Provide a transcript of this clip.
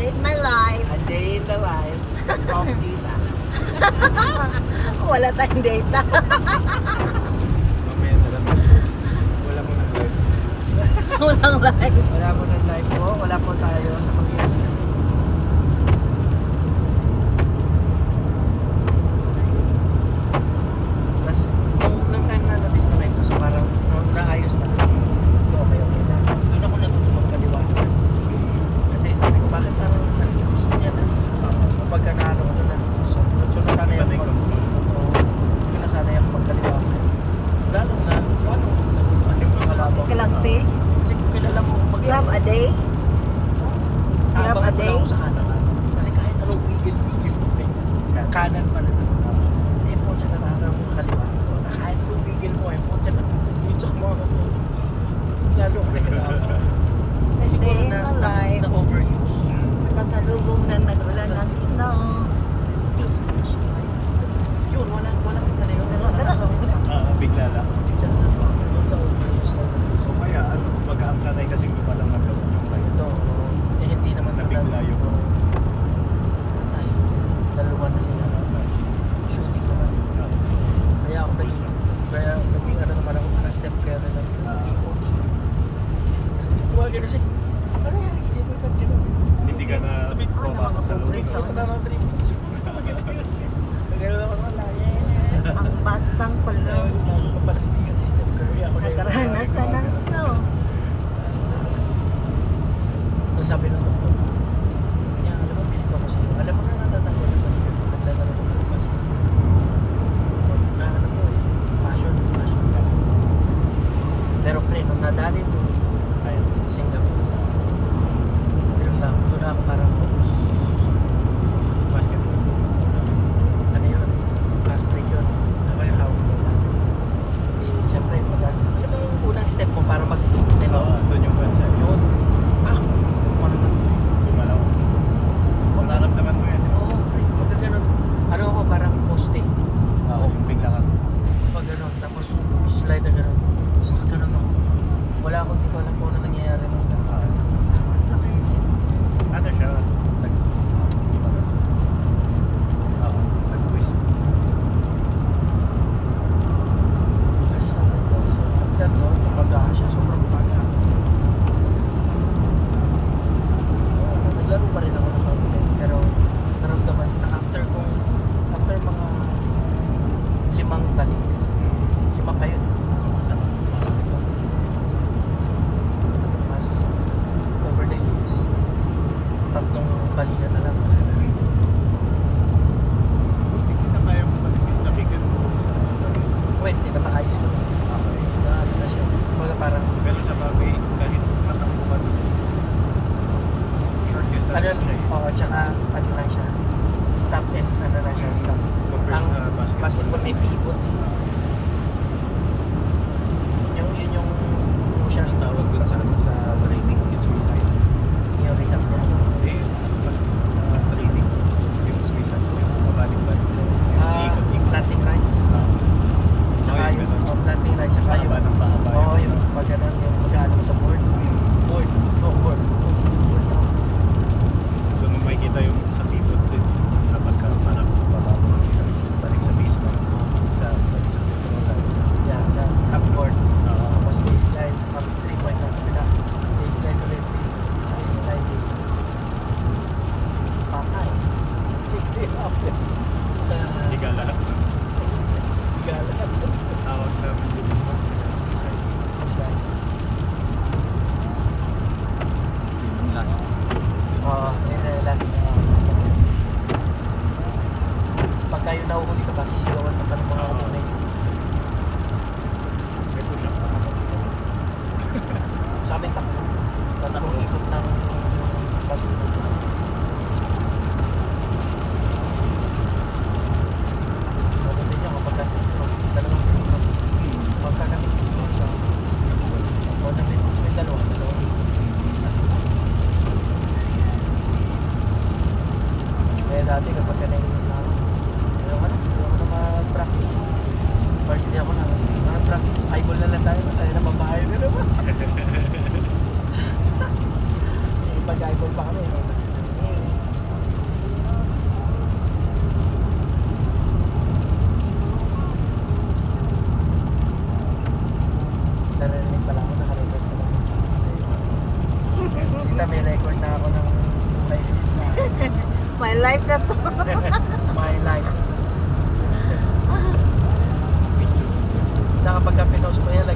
day in my life. A day in the life of Tita. Wala tayong data. Mamaya na lang. Wala mo ng live. Walang live. Wala po ng live po. Wala po tayo sa pag-guest na. Tapos, nung time na na-distract ko, so parang naayos na. Ito, okay na. Doon ako natutulog kaliwanag. Kasi sabi ko, bakit parang gusto niya na? Kapag ka naano ko na. So nasanay ako so nasanay ako magkaliwanag. Lalong na, ano yung mga kalabang. Kalagti. Kasi kung kilala mo mag You have a day? You have a day? Ako sa kanan. Kasi kahit anong wiggle ko kanan pa lang. Eh po siya natatawa mo kaliwa. Kahit anong wiggle mo, eh po siya natutsak mo ako. Lalo ko nagkakawa. Eh siguro Day in my life. na overuse. Nakasalubong na nag-ulan ng snow. Yun, walang na yun. Bigla lang. Siya na overuse na. So kaya, ano, ang sanay kasi hindi pa lang nagkaroon yung kayo. Ito, eh hindi naman Nabigla yun. Ay, dalawa na sila. Shooting naman. Kaya ako naging ano naman ako, para step kaya na lang. Huwag gano'n siya. Ano yan? Hindi mo ba't gano'n? Hindi ka na pumasok sa loob. Hindi ko na ma-trip. Nagano naman wala. Ang batang pala. Papalasbigan si Steph Curry. Ako na yung Nagkaranas na ng snow. Nasabi ng doktor, niya, alam mo, pilit ako sa'yo. Alam mo na natatanggal na balik ako. Naglalaro ko ng basket. Ano mo eh, passion ka. Pero pre, nung nadali ito, ayun, Singapore. Yun lang, doon na ako parang, oops. Basketball. Ano yun? Fast break yun. Ako yung hawak mo lang. Eh, siyempre, alam mo yung unang step mo para Doon yung website. yun. Ano na ito? Gumalaw. Nararamdaman mo yan. Oo, pre, pagka ganun, ano ako, parang poste. Yung bigla ka. Pag ganun, tapos slide na ganun. Sakit ganun ako. Wala akong, di ko alam kung ano nangyayari nung sakit. Ano siya? Nag-twist. Kasi sakit to. So, after no, tumaga siya, sobrang paga. Naglaro pa rin ako ng konti. Pero, naramdaman na after mga 5 balik. 5 kayo. Masakit to. Mas, over the years, 3 balikan na lang. Hindi kita kaya mo paligid sa bigat mo. Wait, hindi na maayos ko. Okay. Ano na siya. Kumbaga parang Narinig pala ako, nakarecord pala ako. Tita, may record na ako ng life na. My life na to. My life. Na kapag pinost mo yan, lagyan